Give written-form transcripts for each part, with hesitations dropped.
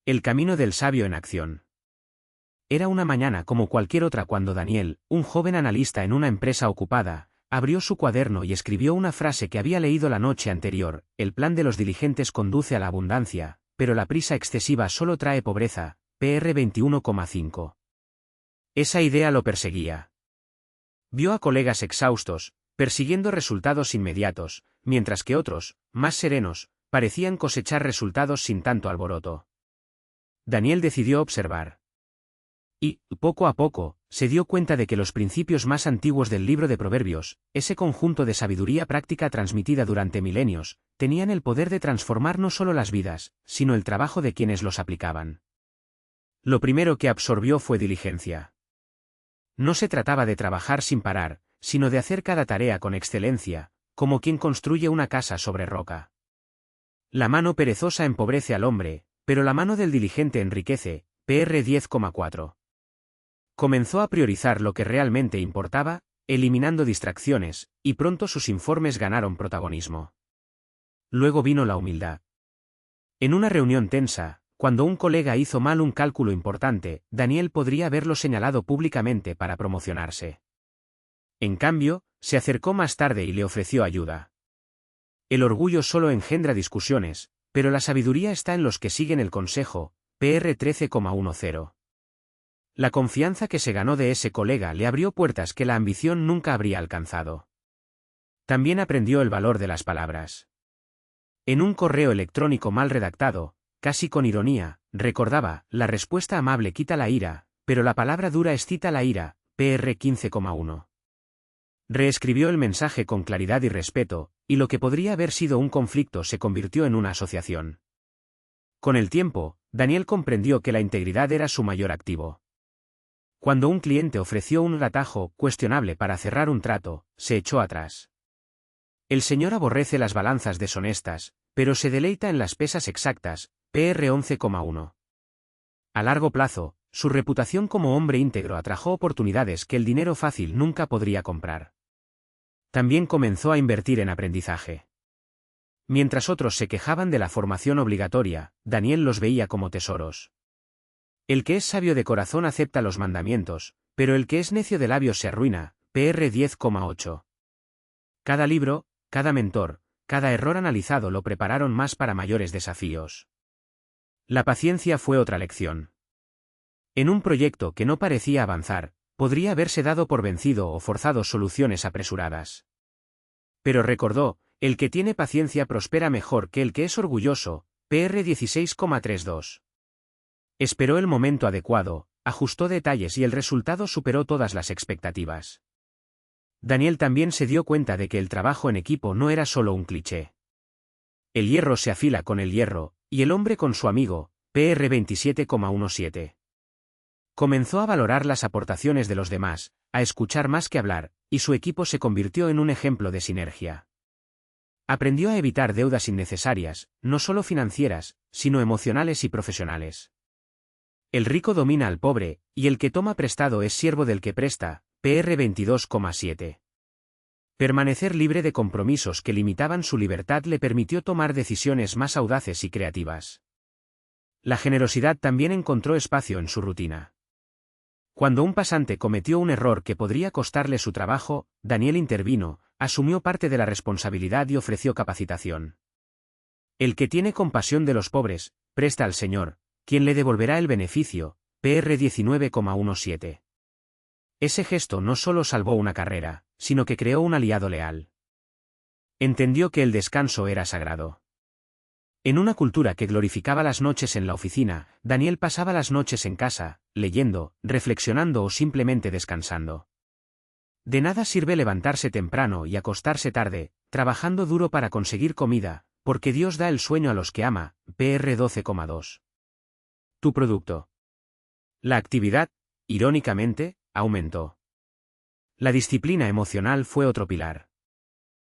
El camino del sabio en acción. Era una mañana como cualquier otra cuando Daniel, un joven analista en una empresa ocupada, abrió su cuaderno y escribió una frase que había leído la noche anterior: el plan de los diligentes conduce a la abundancia, pero la prisa excesiva solo trae pobreza. PR 21,5. Esa idea lo perseguía. Vio a colegas exhaustos, persiguiendo resultados inmediatos, mientras que otros, más serenos, parecían cosechar resultados sin tanto alboroto. Daniel decidió observar. Y, poco a poco, se dio cuenta de que los principios más antiguos del libro de Proverbios, ese conjunto de sabiduría práctica transmitida durante milenios, tenían el poder de transformar no solo las vidas, sino el trabajo de quienes los aplicaban. Lo primero que absorbió fue diligencia. No se trataba de trabajar sin parar, sino de hacer cada tarea con excelencia, como quien construye una casa sobre roca. La mano perezosa empobrece al hombre, pero la mano del diligente enriquece. PR 10,4. Comenzó a priorizar lo que realmente importaba, eliminando distracciones, y pronto sus informes ganaron protagonismo. Luego vino la humildad. En una reunión tensa, cuando un colega hizo mal un cálculo importante, Daniel podría haberlo señalado públicamente para promocionarse. En cambio, se acercó más tarde y le ofreció ayuda. El orgullo solo engendra discusiones, pero la sabiduría está en los que siguen el consejo. PR 13,10. La confianza que se ganó de ese colega le abrió puertas que la ambición nunca habría alcanzado. También aprendió el valor de las palabras. En un correo electrónico mal redactado, casi con ironía, recordaba: la respuesta amable quita la ira, pero la palabra dura excita la ira. PR 15,1. Reescribió el mensaje con claridad y respeto, y lo que podría haber sido un conflicto se convirtió en una asociación. Con el tiempo, Daniel comprendió que la integridad era su mayor activo. Cuando un cliente ofreció un atajo cuestionable para cerrar un trato, se echó atrás. El señor aborrece las balanzas deshonestas, pero se deleita en las pesas exactas. PR 11,1. A largo plazo, su reputación como hombre íntegro atrajo oportunidades que el dinero fácil nunca podría comprar. También comenzó a invertir en aprendizaje. Mientras otros se quejaban de la formación obligatoria, Daniel los veía como tesoros. El que es sabio de corazón acepta los mandamientos, pero el que es necio de labios se arruina. PR 10,8. Cada libro, cada mentor, cada error analizado lo prepararon más para mayores desafíos. La paciencia fue otra lección. En un proyecto que no parecía avanzar, podría haberse dado por vencido o forzado soluciones apresuradas. Pero recordó: el que tiene paciencia prospera mejor que el que es orgulloso. PR 16,32. Esperó el momento adecuado, ajustó detalles y el resultado superó todas las expectativas. Daniel también se dio cuenta de que el trabajo en equipo no era solo un cliché. El hierro se afila con el hierro, y el hombre con su amigo. PR 27,17. Comenzó a valorar las aportaciones de los demás, a escuchar más que hablar, y su equipo se convirtió en un ejemplo de sinergia. Aprendió a evitar deudas innecesarias, no solo financieras, sino emocionales y profesionales. El rico domina al pobre, y el que toma prestado es siervo del que presta. PR 22,7. Permanecer libre de compromisos que limitaban su libertad le permitió tomar decisiones más audaces y creativas. La generosidad también encontró espacio en su rutina. Cuando un pasante cometió un error que podría costarle su trabajo, Daniel intervino, asumió parte de la responsabilidad y ofreció capacitación. El que tiene compasión de los pobres, presta al Señor, quien le devolverá el beneficio. PR 19,17. Ese gesto no solo salvó una carrera, sino que creó un aliado leal. Entendió que el descanso era sagrado. En una cultura que glorificaba las noches en la oficina, Daniel pasaba las noches en casa, leyendo, reflexionando o simplemente descansando. De nada sirve levantarse temprano y acostarse tarde, trabajando duro para conseguir comida, porque Dios da el sueño a los que ama. PR 12,2. Tu producto. La actividad, irónicamente, aumentó. La disciplina emocional fue otro pilar.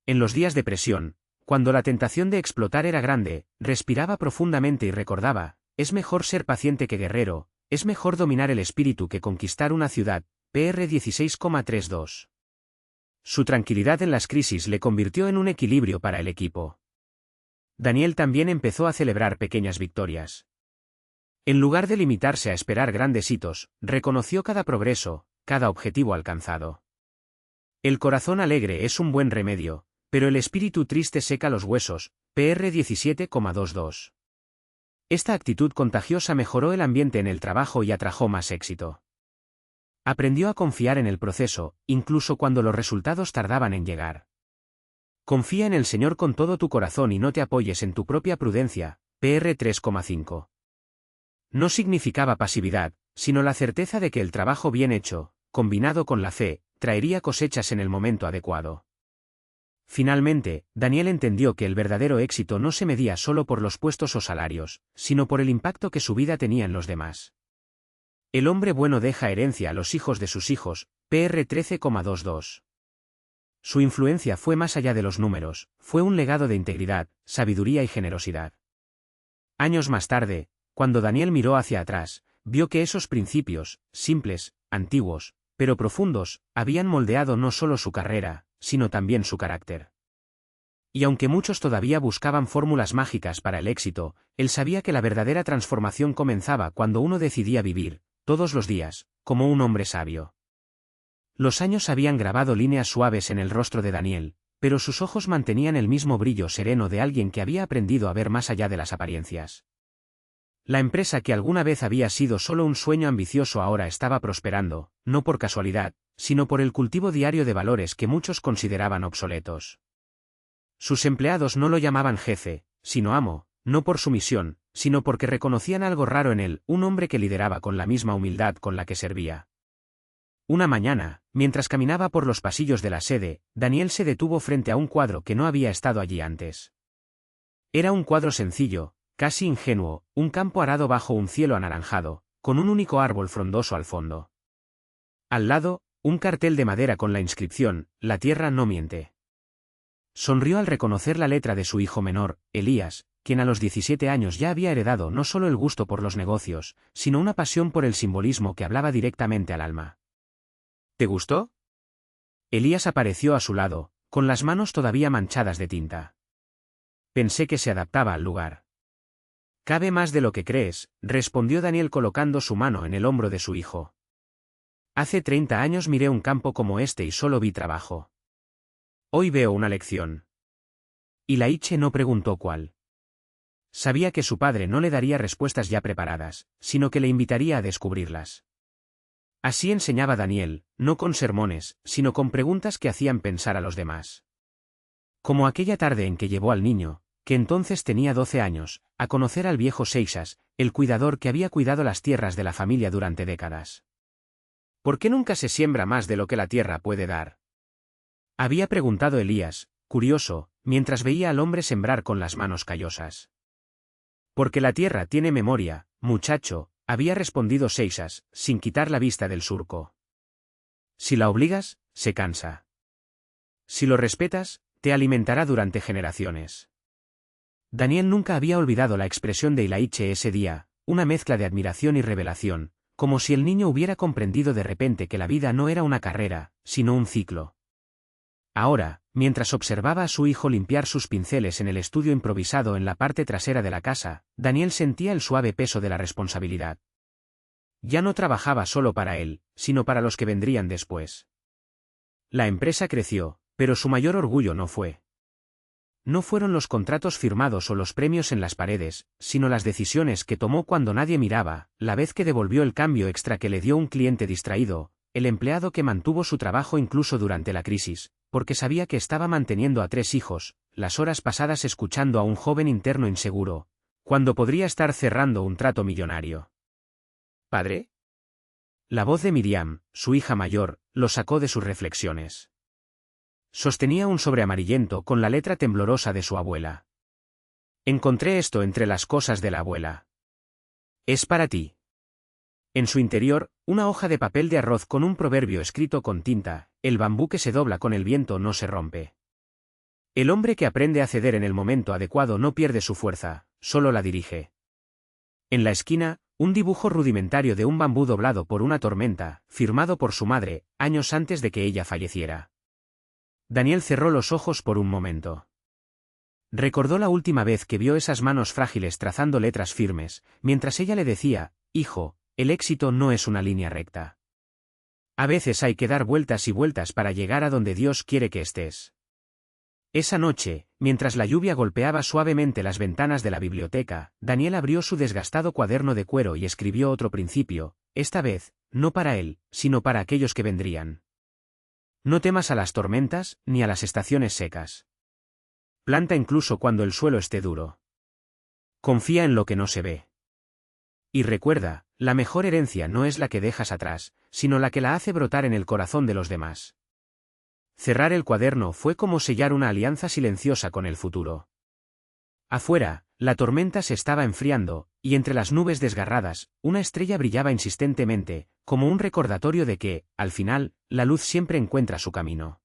En los días de presión, cuando la tentación de explotar era grande, respiraba profundamente y recordaba: es mejor ser paciente que guerrero, es mejor dominar el espíritu que conquistar una ciudad. PR 16,32. Su tranquilidad en las crisis le convirtió en un equilibrio para el equipo. Daniel también empezó a celebrar pequeñas victorias. En lugar de limitarse a esperar grandes hitos, reconoció cada progreso, cada objetivo alcanzado. El corazón alegre es un buen remedio, pero el espíritu triste seca los huesos. PR 17,22. Esta actitud contagiosa mejoró el ambiente en el trabajo y atrajo más éxito. Aprendió a confiar en el proceso, incluso cuando los resultados tardaban en llegar. Confía en el Señor con todo tu corazón y no te apoyes en tu propia prudencia. PR 3,5. No significaba pasividad, sino la certeza de que el trabajo bien hecho, combinado con la fe, traería cosechas en el momento adecuado. Finalmente, Daniel entendió que el verdadero éxito no se medía solo por los puestos o salarios, sino por el impacto que su vida tenía en los demás. El hombre bueno deja herencia a los hijos de sus hijos. PR 13,22. Su influencia fue más allá de los números, fue un legado de integridad, sabiduría y generosidad. Años más tarde, cuando Daniel miró hacia atrás, vio que esos principios, simples, antiguos, pero profundos, habían moldeado no solo su carrera, sino también su carácter. Y aunque muchos todavía buscaban fórmulas mágicas para el éxito, él sabía que la verdadera transformación comenzaba cuando uno decidía vivir, todos los días, como un hombre sabio. Los años habían grabado líneas suaves en el rostro de Daniel, pero sus ojos mantenían el mismo brillo sereno de alguien que había aprendido a ver más allá de las apariencias. La empresa que alguna vez había sido solo un sueño ambicioso ahora estaba prosperando, no por casualidad, sino por el cultivo diario de valores que muchos consideraban obsoletos. Sus empleados no lo llamaban jefe, sino amo, no por su misión, sino porque reconocían algo raro en él, un hombre que lideraba con la misma humildad con la que servía. Una mañana, mientras caminaba por los pasillos de la sede, Daniel se detuvo frente a un cuadro que no había estado allí antes. Era un cuadro sencillo, casi ingenuo, un campo arado bajo un cielo anaranjado, con un único árbol frondoso al fondo. Al lado, un cartel de madera con la inscripción, «La tierra no miente». Sonrió al reconocer la letra de su hijo menor, Elías, quien a los 17 años ya había heredado no solo el gusto por los negocios, sino una pasión por el simbolismo que hablaba directamente al alma. ¿Te gustó? Elías apareció a su lado, con las manos todavía manchadas de tinta. Pensé que se adaptaba al lugar. Cabe más de lo que crees, respondió Daniel colocando su mano en el hombro de su hijo. Hace 30 años miré un campo como este y solo vi trabajo. Hoy veo una lección. Y Laiche no preguntó cuál. Sabía que su padre no le daría respuestas ya preparadas, sino que le invitaría a descubrirlas. Así enseñaba Daniel, no con sermones, sino con preguntas que hacían pensar a los demás. Como aquella tarde en que llevó al niño, que entonces tenía 12 años, a conocer al viejo Seixas, el cuidador que había cuidado las tierras de la familia durante décadas. ¿Por qué nunca se siembra más de lo que la tierra puede dar? Había preguntado Elías, curioso, mientras veía al hombre sembrar con las manos callosas. Porque la tierra tiene memoria, muchacho, había respondido Seixas, sin quitar la vista del surco. Si la obligas, se cansa. Si lo respetas, te alimentará durante generaciones. Daniel nunca había olvidado la expresión de Ilaiche ese día, una mezcla de admiración y revelación, como si el niño hubiera comprendido de repente que la vida no era una carrera, sino un ciclo. Ahora, mientras observaba a su hijo limpiar sus pinceles en el estudio improvisado en la parte trasera de la casa, Daniel sentía el suave peso de la responsabilidad. Ya no trabajaba solo para él, sino para los que vendrían después. La empresa creció, pero su mayor orgullo no fueron los contratos firmados o los premios en las paredes, sino las decisiones que tomó cuando nadie miraba, la vez que devolvió el cambio extra que le dio un cliente distraído, el empleado que mantuvo su trabajo incluso durante la crisis, porque sabía que estaba manteniendo a 3 hijos, las horas pasadas escuchando a un joven interno inseguro, cuando podría estar cerrando un trato millonario. ¿Padre? La voz de Miriam, su hija mayor, lo sacó de sus reflexiones. Sostenía un sobre amarillento con la letra temblorosa de su abuela. Encontré esto entre las cosas de la abuela. Es para ti. En su interior, una hoja de papel de arroz con un proverbio escrito con tinta: el bambú que se dobla con el viento no se rompe. El hombre que aprende a ceder en el momento adecuado no pierde su fuerza, solo la dirige. En la esquina, un dibujo rudimentario de un bambú doblado por una tormenta, firmado por su madre, años antes de que ella falleciera. Daniel cerró los ojos por un momento. Recordó la última vez que vio esas manos frágiles trazando letras firmes, mientras ella le decía, hijo, el éxito no es una línea recta. A veces hay que dar vueltas y vueltas para llegar a donde Dios quiere que estés. Esa noche, mientras la lluvia golpeaba suavemente las ventanas de la biblioteca, Daniel abrió su desgastado cuaderno de cuero y escribió otro principio, esta vez, no para él, sino para aquellos que vendrían. No temas a las tormentas, ni a las estaciones secas. Planta incluso cuando el suelo esté duro. Confía en lo que no se ve. Y recuerda, la mejor herencia no es la que dejas atrás, sino la que la hace brotar en el corazón de los demás. Cerrar el cuaderno fue como sellar una alianza silenciosa con el futuro. Afuera, la tormenta se estaba enfriando, y entre las nubes desgarradas, una estrella brillaba insistentemente, como un recordatorio de que, al final, la luz siempre encuentra su camino.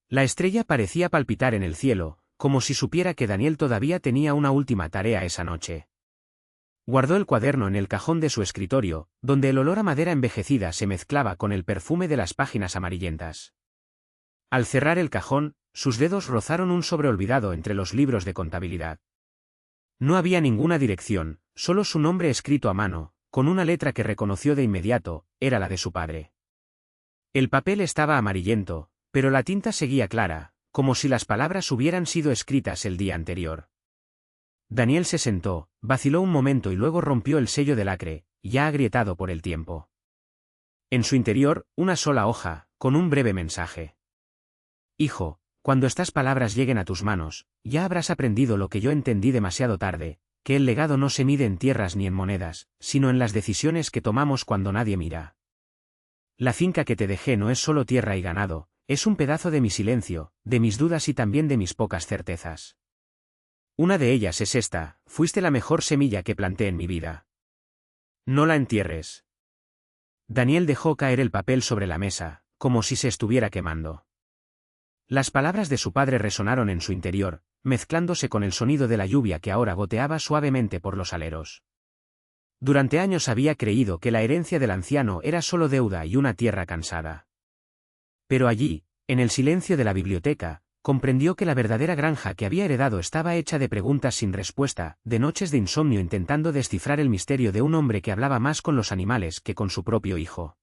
La estrella parecía palpitar en el cielo, como si supiera que Daniel todavía tenía una última tarea esa noche. Guardó el cuaderno en el cajón de su escritorio, donde el olor a madera envejecida se mezclaba con el perfume de las páginas amarillentas. Al cerrar el cajón, sus dedos rozaron un sobre olvidado entre los libros de contabilidad. No había ninguna dirección, solo su nombre escrito a mano, con una letra que reconoció de inmediato, era la de su padre. El papel estaba amarillento, pero la tinta seguía clara, como si las palabras hubieran sido escritas el día anterior. Daniel se sentó, vaciló un momento y luego rompió el sello de lacre, ya agrietado por el tiempo. En su interior, una sola hoja, con un breve mensaje. Hijo, cuando estas palabras lleguen a tus manos, ya habrás aprendido lo que yo entendí demasiado tarde, que el legado no se mide en tierras ni en monedas, sino en las decisiones que tomamos cuando nadie mira. La finca que te dejé no es solo tierra y ganado, es un pedazo de mi silencio, de mis dudas y también de mis pocas certezas. Una de ellas es esta, fuiste la mejor semilla que planté en mi vida. No la entierres. Daniel dejó caer el papel sobre la mesa, como si se estuviera quemando. Las palabras de su padre resonaron en su interior, mezclándose con el sonido de la lluvia que ahora goteaba suavemente por los aleros. Durante años había creído que la herencia del anciano era solo deuda y una tierra cansada. Pero allí, en el silencio de la biblioteca, comprendió que la verdadera granja que había heredado estaba hecha de preguntas sin respuesta, de noches de insomnio intentando descifrar el misterio de un hombre que hablaba más con los animales que con su propio hijo.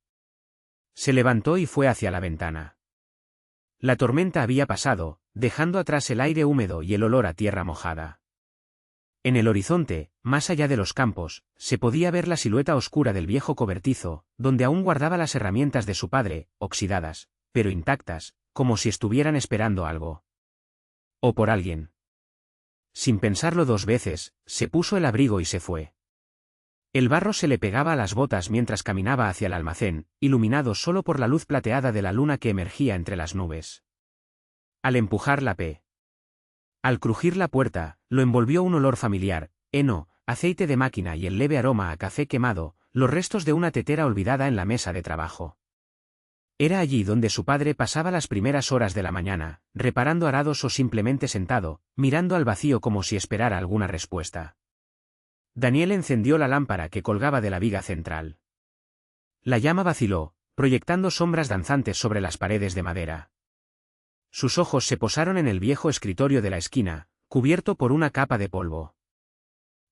Se levantó y fue hacia la ventana. La tormenta había pasado, dejando atrás el aire húmedo y el olor a tierra mojada. En el horizonte, más allá de los campos, se podía ver la silueta oscura del viejo cobertizo, donde aún guardaba las herramientas de su padre, oxidadas, pero intactas, como si estuvieran esperando algo. O por alguien. Sin pensarlo dos veces, se puso el abrigo y se fue. El barro se le pegaba a las botas mientras caminaba hacia el almacén, iluminado solo por la luz plateada de la luna que emergía entre las nubes. Al empujar la Al crujir la puerta, lo envolvió un olor familiar, heno, aceite de máquina y el leve aroma a café quemado, los restos de una tetera olvidada en la mesa de trabajo. Era allí donde su padre pasaba las primeras horas de la mañana, reparando arados o simplemente sentado, mirando al vacío como si esperara alguna respuesta. Daniel encendió la lámpara que colgaba de la viga central. La llama vaciló, proyectando sombras danzantes sobre las paredes de madera. Sus ojos se posaron en el viejo escritorio de la esquina, cubierto por una capa de polvo.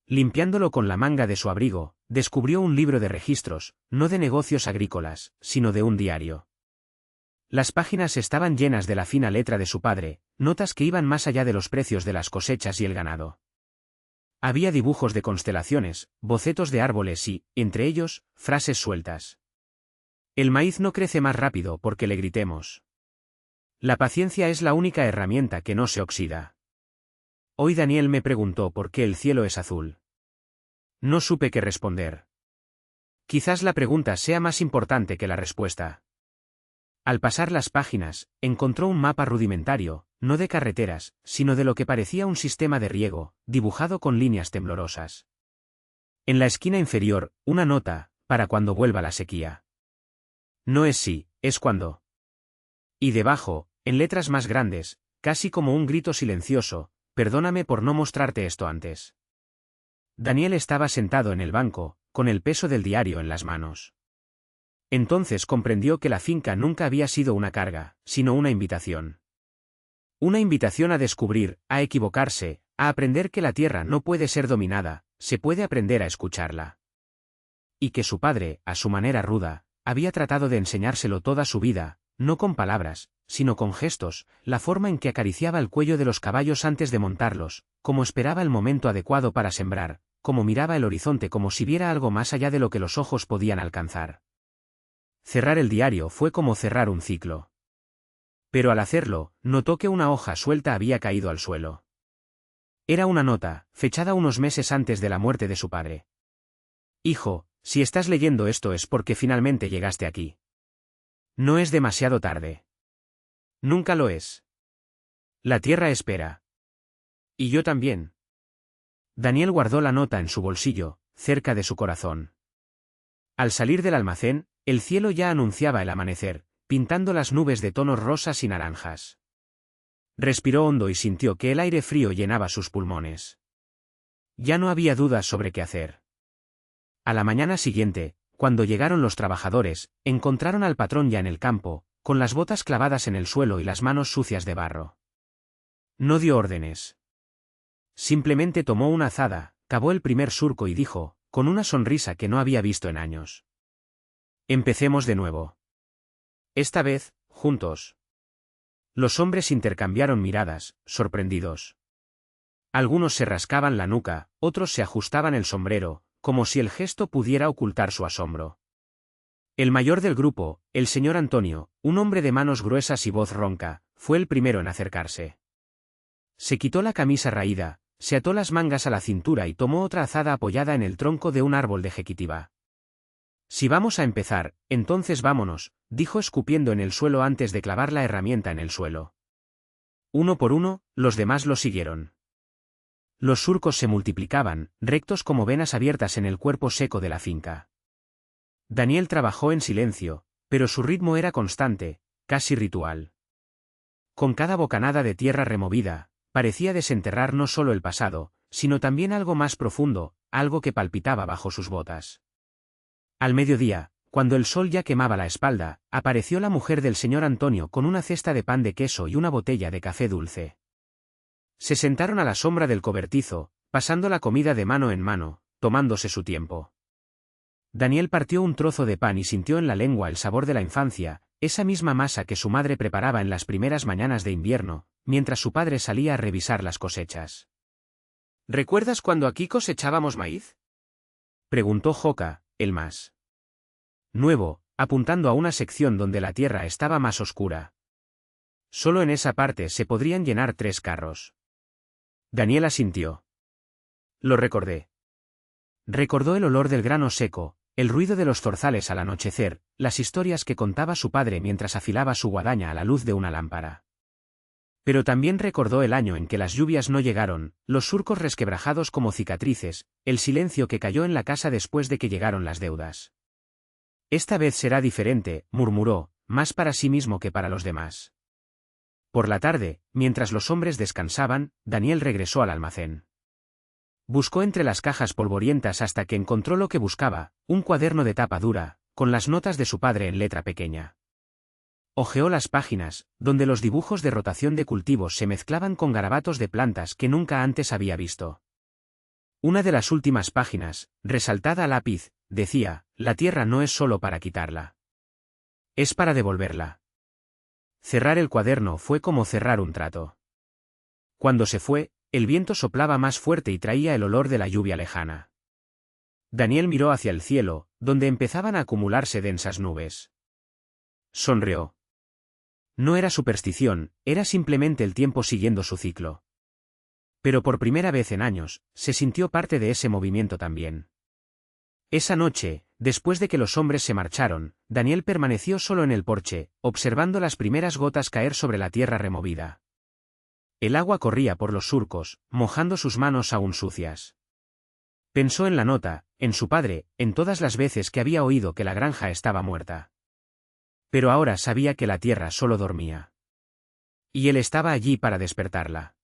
Limpiándolo con la manga de su abrigo, descubrió un libro de registros, no de negocios agrícolas, sino de un diario. Las páginas estaban llenas de la fina letra de su padre, notas que iban más allá de los precios de las cosechas y el ganado. Había dibujos de constelaciones, bocetos de árboles y, entre ellos, frases sueltas. El maíz no crece más rápido porque le gritemos. La paciencia es la única herramienta que no se oxida. Hoy Daniel me preguntó por qué el cielo es azul. No supe qué responder. Quizás la pregunta sea más importante que la respuesta. Al pasar las páginas, encontró un mapa rudimentario, no de carreteras, sino de lo que parecía un sistema de riego, dibujado con líneas temblorosas. En la esquina inferior, una nota, para cuando vuelva la sequía. No es si, es cuando. Y debajo, en letras más grandes, casi como un grito silencioso, perdóname por no mostrarte esto antes. Daniel estaba sentado en el banco, con el peso del diario en las manos. Entonces comprendió que la finca nunca había sido una carga, sino una invitación. Una invitación a descubrir, a equivocarse, a aprender que la tierra no puede ser dominada, se puede aprender a escucharla. Y que su padre, a su manera ruda, había tratado de enseñárselo toda su vida, no con palabras, sino con gestos, la forma en que acariciaba el cuello de los caballos antes de montarlos, como esperaba el momento adecuado para sembrar, como miraba el horizonte como si viera algo más allá de lo que los ojos podían alcanzar. Cerrar el diario fue como cerrar un ciclo. Pero al hacerlo, notó que una hoja suelta había caído al suelo. Era una nota, fechada unos meses antes de la muerte de su padre. Hijo, si estás leyendo esto es porque finalmente llegaste aquí. No es demasiado tarde. Nunca lo es. La tierra espera. Y yo también. Daniel guardó la nota en su bolsillo, cerca de su corazón. Al salir del almacén, el cielo ya anunciaba el amanecer, pintando las nubes de tonos rosas y naranjas. Respiró hondo y sintió que el aire frío llenaba sus pulmones. Ya no había dudas sobre qué hacer. A la mañana siguiente, cuando llegaron los trabajadores, encontraron al patrón ya en el campo, con las botas clavadas en el suelo y las manos sucias de barro. No dio órdenes. Simplemente tomó una azada, cavó el primer surco y dijo, con una sonrisa que no había visto en años: empecemos de nuevo. Esta vez, juntos. Los hombres intercambiaron miradas, sorprendidos. Algunos se rascaban la nuca, otros se ajustaban el sombrero, como si el gesto pudiera ocultar su asombro. El mayor del grupo, el señor Antonio, un hombre de manos gruesas y voz ronca, fue el primero en acercarse. Se quitó la camisa raída, se ató las mangas a la cintura y tomó otra azada apoyada en el tronco de un árbol de jequitiba. Si vamos a empezar, entonces vámonos, dijo escupiendo en el suelo antes de clavar la herramienta en el suelo. Uno por uno, los demás lo siguieron. Los surcos se multiplicaban, rectos como venas abiertas en el cuerpo seco de la finca. Daniel trabajó en silencio, pero su ritmo era constante, casi ritual. Con cada bocanada de tierra removida, parecía desenterrar no solo el pasado, sino también algo más profundo, algo que palpitaba bajo sus botas. Al mediodía, cuando el sol ya quemaba la espalda, apareció la mujer del señor Antonio con una cesta de pan de queso y una botella de café dulce. Se sentaron a la sombra del cobertizo, pasando la comida de mano en mano, tomándose su tiempo. Daniel partió un trozo de pan y sintió en la lengua el sabor de la infancia, esa misma masa que su madre preparaba en las primeras mañanas de invierno, mientras su padre salía a revisar las cosechas. ¿Recuerdas cuando aquí cosechábamos maíz?, preguntó Joca, el más nuevo, apuntando a una sección donde la tierra estaba más oscura. Solo en esa parte se podrían llenar 3 carros. Daniel asintió. Lo recordé. Recordó el olor del grano seco, el ruido de los zorzales al anochecer, las historias que contaba su padre mientras afilaba su guadaña a la luz de una lámpara. Pero también recordó el año en que las lluvias no llegaron, los surcos resquebrajados como cicatrices, el silencio que cayó en la casa después de que llegaron las deudas. Esta vez será diferente, murmuró, más para sí mismo que para los demás. Por la tarde, mientras los hombres descansaban, Daniel regresó al almacén. Buscó entre las cajas polvorientas hasta que encontró lo que buscaba, un cuaderno de tapa dura, con las notas de su padre en letra pequeña. Hojeó las páginas, donde los dibujos de rotación de cultivos se mezclaban con garabatos de plantas que nunca antes había visto. Una de las últimas páginas, resaltada a lápiz, decía: la tierra no es solo para quitarla. Es para devolverla. Cerrar el cuaderno fue como cerrar un trato. Cuando se fue, el viento soplaba más fuerte y traía el olor de la lluvia lejana. Daniel miró hacia el cielo, donde empezaban a acumularse densas nubes. Sonrió. No era superstición, era simplemente el tiempo siguiendo su ciclo. Pero por primera vez en años, se sintió parte de ese movimiento también. Esa noche, después de que los hombres se marcharon, Daniel permaneció solo en el porche, observando las primeras gotas caer sobre la tierra removida. El agua corría por los surcos, mojando sus manos aún sucias. Pensó en la nota, en su padre, en todas las veces que había oído que la granja estaba muerta. Pero ahora sabía que la tierra solo dormía. Y él estaba allí para despertarla.